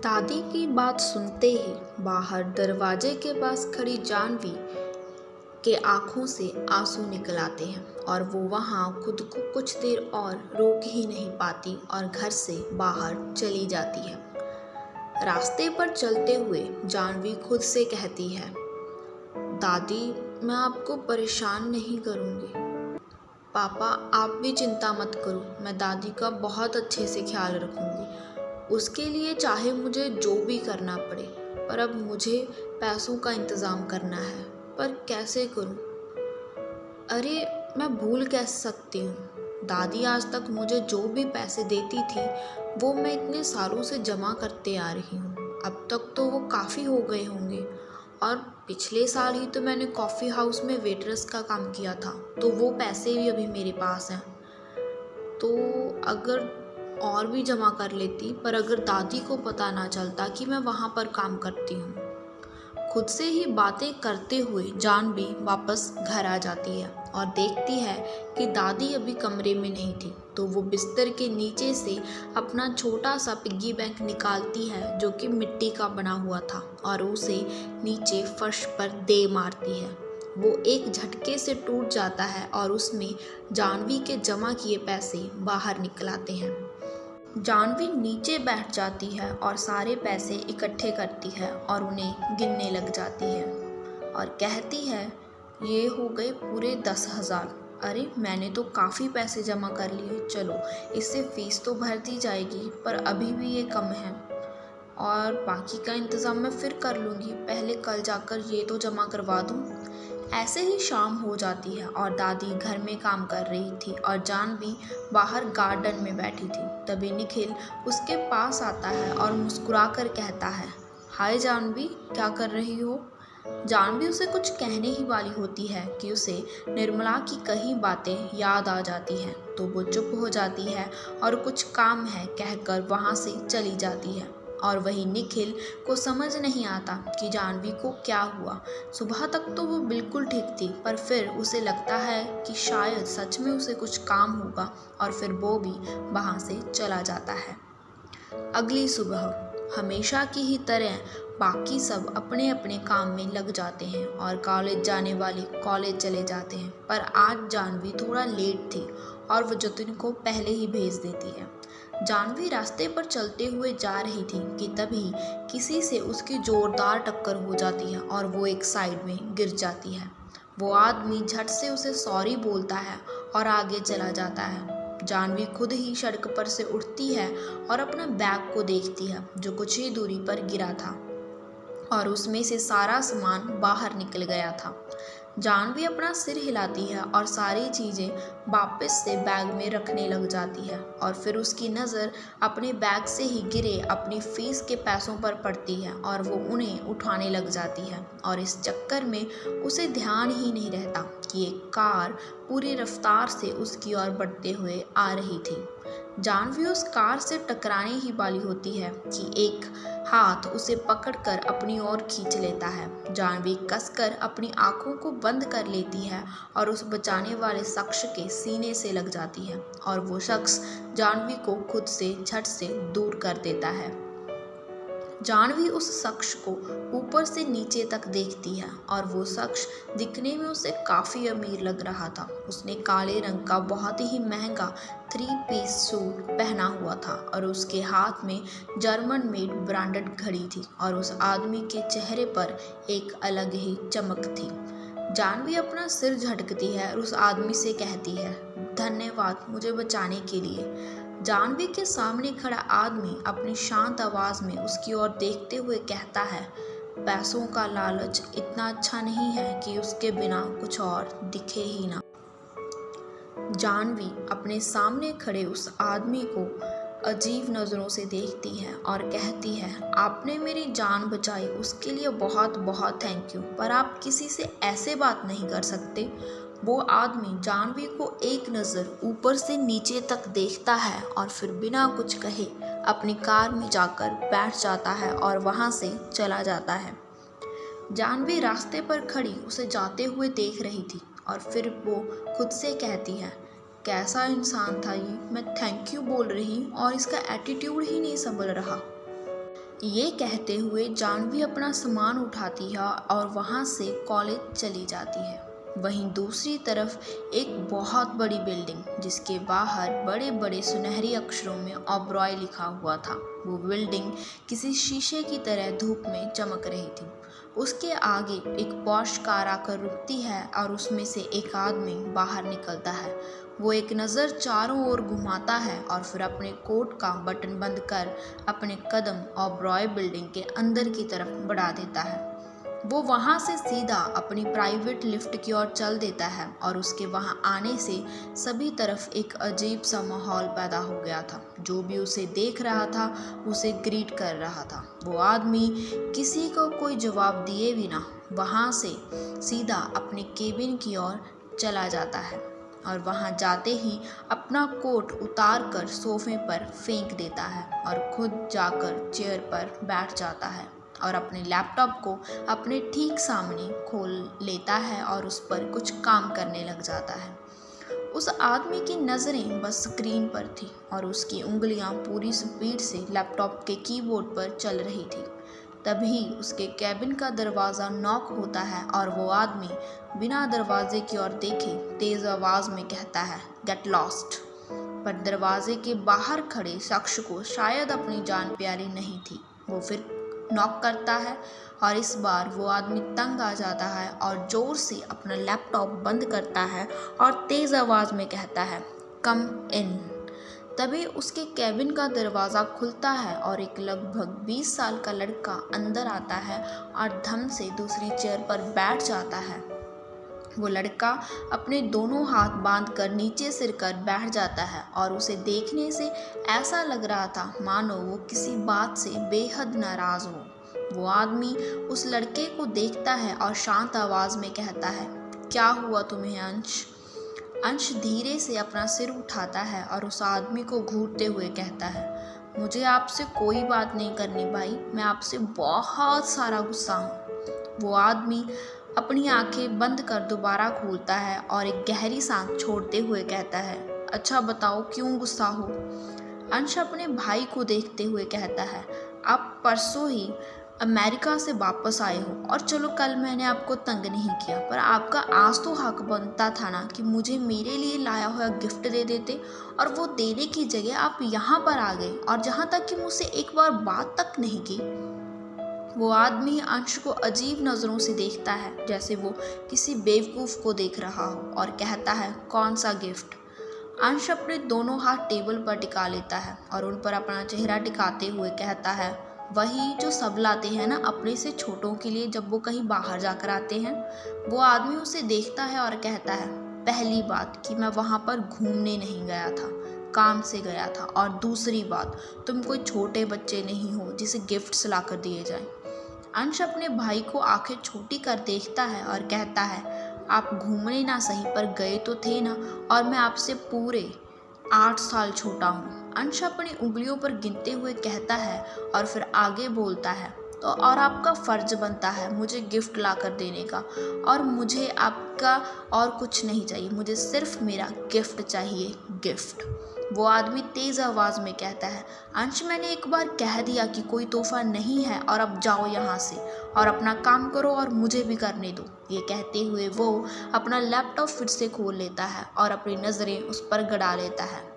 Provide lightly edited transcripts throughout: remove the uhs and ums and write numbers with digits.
दादी की बात सुनते ही बाहर दरवाजे के पास खड़ी जानवी के आंखों से आंसू निकल आते हैं और वो वहाँ खुद को कुछ देर और रोक ही नहीं पाती और घर से बाहर चली जाती है। रास्ते पर चलते हुए जानवी खुद से कहती है, दादी मैं आपको परेशान नहीं करूँगी। पापा आप भी चिंता मत करो, मैं दादी का बहुत अच्छे से ख्याल रखूँगी। उसके लिए चाहे मुझे जो भी करना पड़े, पर अब मुझे पैसों का इंतज़ाम करना है, पर कैसे करूं? अरे मैं भूल कैसे सकती हूँ। दादी आज तक मुझे जो भी पैसे देती थी वो मैं इतने सालों से जमा करते आ रही हूँ। अब तक तो वो काफ़ी हो गए होंगे और पिछले साल ही तो मैंने कॉफ़ी हाउस में वेटरेस का काम किया था, तो वो पैसे भी अभी मेरे पास हैं। तो अगर और भी जमा कर लेती, पर अगर दादी को पता ना चलता कि मैं वहाँ पर काम करती हूँ। खुद से ही बातें करते हुए जानवी वापस घर आ जाती है और देखती है कि दादी अभी कमरे में नहीं थी। तो वो बिस्तर के नीचे से अपना छोटा सा पिग्गी बैंक निकालती है जो कि मिट्टी का बना हुआ था और उसे नीचे फर्श पर दे मारती है। वो एक झटके से टूट जाता है और उसमें जानवी के जमा किए पैसे बाहर निकल आते हैं। जानवी नीचे बैठ जाती है और सारे पैसे इकट्ठे करती है और उन्हें गिनने लग जाती है और कहती है, ये हो गए पूरे 10,000। अरे मैंने तो काफ़ी पैसे जमा कर लिए, चलो इससे फ़ीस तो भर दी जाएगी, पर अभी भी ये कम है और बाकी का इंतज़ाम मैं फिर कर लूँगी, पहले कल जाकर ये तो जमा करवा दूँ। ऐसे ही शाम हो जाती है और दादी घर में काम कर रही थी और जानवी बाहर गार्डन में बैठी थी। तभी निखिल उसके पास आता है और मुस्कुराकर कहता है, हाय जानवी क्या कर रही हो? जानवी उसे कुछ कहने ही वाली होती है कि उसे निर्मला की कई बातें याद आ जाती हैं, तो वो चुप हो जाती है और कुछ काम है कहकर वहाँ से चली जाती है। और वही निखिल को समझ नहीं आता कि जानवी को क्या हुआ। सुबह तक तो वो बिल्कुल ठीक थी, पर फिर उसे लगता है कि शायद सच में उसे कुछ काम होगा और फिर वो भी वहाँ से चला जाता है। अगली सुबह हमेशा की ही तरह बाकी सब अपने अपने काम में लग जाते हैं और कॉलेज जाने वाले कॉलेज चले जाते हैं, पर आज जानवी थोड़ा लेट थी और वो जतिन को पहले ही भेज देती है। जानवी रास्ते पर चलते हुए जा रही थी कि तभी किसी से उसकी जोरदार टक्कर हो जाती है और वो एक साइड में गिर जाती है। वो आदमी झट से उसे सॉरी बोलता है और आगे चला जाता है। जानवी खुद ही सड़क पर से उठती है और अपना बैग को देखती है जो कुछ ही दूरी पर गिरा था और उसमें से सारा सामान बाहर निकल गया था। जानवी अपना सिर हिलाती है और सारी चीज़ें वापस से बैग में रखने लग जाती है और फिर उसकी नज़र अपने बैग से ही गिरे अपनी फ़ीस के पैसों पर पड़ती है और वो उन्हें उठाने लग जाती है और इस चक्कर में उसे ध्यान ही नहीं रहता कि एक कार पूरी रफ्तार से उसकी ओर बढ़ते हुए आ रही थी। जानवी उस कार से टकराने ही वाली होती है कि एक हाथ उसे पकड़कर अपनी ओर खींच लेता है। जानवी कसकर अपनी आंखों को बंद कर लेती है और उस बचाने वाले शख्स के सीने से लग जाती है और वो शख्स जानवी को खुद से झट से दूर कर देता है। जानवी उस शख्स को ऊपर से नीचे तक देखती है और वो शख्स दिखने में उसे काफ़ी अमीर लग रहा था। उसने काले रंग का बहुत ही महंगा 3 पीस सूट पहना हुआ था और उसके हाथ में जर्मन मेड ब्रांडेड घड़ी थी और उस आदमी के चेहरे पर एक अलग ही चमक थी। जानवी अपना सिर झटकती है और उस आदमी से कहती है, धन्यवाद मुझे बचाने के लिए। जानवी के सामने खड़ा आदमी अपनी शांत आवाज़ में उसकी ओर देखते हुए कहता है, पैसों का लालच इतना अच्छा नहीं है कि उसके बिना कुछ और दिखे ही ना। जानवी अपने सामने खड़े उस आदमी को अजीब नज़रों से देखती है और कहती है, आपने मेरी जान बचाई उसके लिए बहुत बहुत थैंक यू, पर आप किसी से ऐसे बात नहीं कर सकते। वो आदमी जानवी को एक नज़र ऊपर से नीचे तक देखता है और फिर बिना कुछ कहे अपनी कार में जाकर बैठ जाता है और वहाँ से चला जाता है। जानवी रास्ते पर खड़ी उसे जाते हुए देख रही थी और फिर वो खुद से कहती है, कैसा इंसान था ये, मैं थैंक यू बोल रही और इसका एटीट्यूड ही नहीं संभल रहा। ये कहते हुए जानवी अपना सामान उठाती है और वहाँ से कॉलेज चली जाती है। वहीं दूसरी तरफ एक बहुत बड़ी बिल्डिंग जिसके बाहर बड़े बड़े सुनहरी अक्षरों में ओबरॉय लिखा हुआ था, वो बिल्डिंग किसी शीशे की तरह धूप में चमक रही थी। उसके आगे एक पॉश कार आकर रुकती है और उसमें से एक आदमी बाहर निकलता है। वो एक नज़र चारों ओर घुमाता है और फिर अपने कोट का बटन बंद कर अपने कदम ओबरॉय बिल्डिंग के अंदर की तरफ बढ़ा देता है। वो वहाँ से सीधा अपनी प्राइवेट लिफ्ट की ओर चल देता है और उसके वहाँ आने से सभी तरफ एक अजीब सा माहौल पैदा हो गया था। जो भी उसे देख रहा था उसे ग्रीट कर रहा था। वो आदमी किसी को कोई जवाब दिए बिना वहाँ से सीधा अपने केबिन की ओर चला जाता है और वहाँ जाते ही अपना कोट उतार कर सोफे पर फेंक देता है और खुद जाकर चेयर पर बैठ जाता है और अपने लैपटॉप को अपने ठीक सामने खोल लेता है और उस पर कुछ काम करने लग जाता है। उस आदमी की नज़रें बस स्क्रीन पर थी और उसकी उंगलियां पूरी स्पीड से लैपटॉप के कीबोर्ड पर चल रही थी। तभी उसके कैबिन का दरवाज़ा नॉक होता है और वो आदमी बिना दरवाजे की ओर देखे तेज़ आवाज़ में कहता है, गेट लॉस्ट। पर दरवाजे के बाहर खड़े शख्स को शायद अपनी जान प्यारी नहीं थी। वो फिर नॉक करता है और इस बार वो आदमी तंग आ जाता है और ज़ोर से अपना लैपटॉप बंद करता है और तेज़ आवाज़ में कहता है, कम इन। तभी उसके कैबिन का दरवाज़ा खुलता है और एक लगभग 20 साल का लड़का अंदर आता है और धम से दूसरी चेयर पर बैठ जाता है। वो लड़का अपने दोनों हाथ बांधकर नीचे सिर कर बैठ जाता है और उसे देखने से ऐसा लग रहा था मानो वो किसी बात से बेहद नाराज़ हो। वो आदमी उस लड़के को देखता है और शांत आवाज़ में कहता है, क्या हुआ तुम्हें अंश? अंश धीरे से अपना सिर उठाता है और उस आदमी को घूरते हुए कहता है, मुझे आपसे कोई बात नहीं करनी भाई, मैं आपसे बहुत सारा गुस्सा हूँ। वो आदमी अपनी आंखें बंद कर दोबारा खोलता है और एक गहरी सांस छोड़ते हुए कहता है, अच्छा बताओ क्यों गुस्सा हो? अंश अपने भाई को देखते हुए कहता है, आप परसों ही अमेरिका से वापस आए हो और चलो कल मैंने आपको तंग नहीं किया, पर आपका आज तो हक बनता था ना कि मुझे मेरे लिए लाया हुआ गिफ्ट दे देते, और वो देने की जगह आप यहाँ पर आ गए और जहाँ तक कि मुझसे एक बार बात तक नहीं की। वो आदमी अंश को अजीब नज़रों से देखता है जैसे वो किसी बेवकूफ़ को देख रहा हो और कहता है, कौन सा गिफ्ट? अंश अपने दोनों हाथ टेबल पर टिका लेता है और उन पर अपना चेहरा टिकाते हुए कहता है, वही जो सब लाते हैं ना अपने से छोटों के लिए जब वो कहीं बाहर जाकर आते हैं। वो आदमी उसे देखता है और कहता है, पहली बात कि मैं वहाँ पर घूमने नहीं गया था, काम से गया था, और दूसरी बात तुम कोई छोटे बच्चे नहीं हो जिसे गिफ्ट्स ला कर दिए जाएं। अंश अपने भाई को आंखें छोटी कर देखता है और कहता है, आप घूमने ना सही पर गए तो थे ना, और मैं आपसे पूरे 8 साल छोटा हूँ। अंश अपनी उंगलियों पर गिनते हुए कहता है और फिर आगे बोलता है, तो और आपका फ़र्ज बनता है मुझे गिफ्ट ला कर देने का, और मुझे आपका और कुछ नहीं चाहिए, मुझे सिर्फ मेरा गिफ्ट चाहिए, गिफ्ट। वो आदमी तेज़ आवाज़ में कहता है, अंश मैंने एक बार कह दिया कि कोई तोहफा नहीं है, और अब जाओ यहाँ से और अपना काम करो और मुझे भी करने दो। ये कहते हुए वो अपना लैपटॉप फिर से खोल लेता है और अपनी नज़रें उस पर गड़ा लेता है।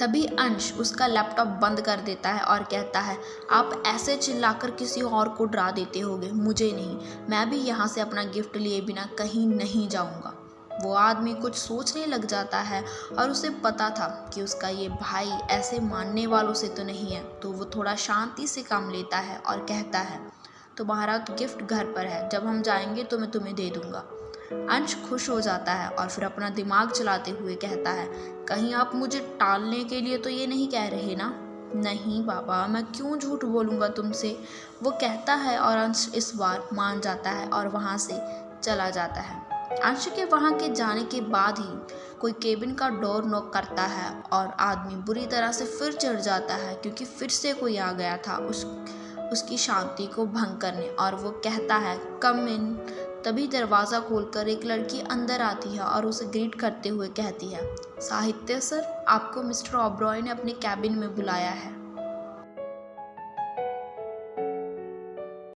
तभी अंश उसका लैपटॉप बंद कर देता है और कहता है, आप ऐसे चिल्लाकर किसी और को डरा देते होगे, मुझे नहीं। मैं भी यहाँ से अपना गिफ्ट लिए बिना कहीं नहीं जाऊँगा। वो आदमी कुछ सोचने लग जाता है और उसे पता था कि उसका ये भाई ऐसे मानने वालों से तो नहीं है, तो वो थोड़ा शांति से काम लेता है और कहता है, तुम्हारा गिफ्ट घर पर है, जब हम जाएंगे तो मैं तुम्हें दे दूँगा। अंश खुश हो जाता है और फिर अपना दिमाग चलाते हुए कहता है, कहीं आप मुझे टालने के लिए तो ये नहीं कह रहे ना? नहीं बाबा, मैं क्यों झूठ बोलूँगा तुमसे, वो कहता है, और अंश इस बार मान जाता है और वहाँ से चला जाता है। अंश के वहाँ के जाने के बाद ही कोई केबिन का डोर नॉक करता है और आदमी बुरी तरह से फिर चढ़ जाता है क्योंकि फिर से कोई आ गया था उसकी शांति को भंग करने, और वो कहता है, कम इन। तभी दरवाज़ा खोलकर एक लड़की अंदर आती है और उसे ग्रीट करते हुए कहती है, साहित्य सर, आपको मिस्टर ओबरॉय ने अपने कैबिन में बुलाया है।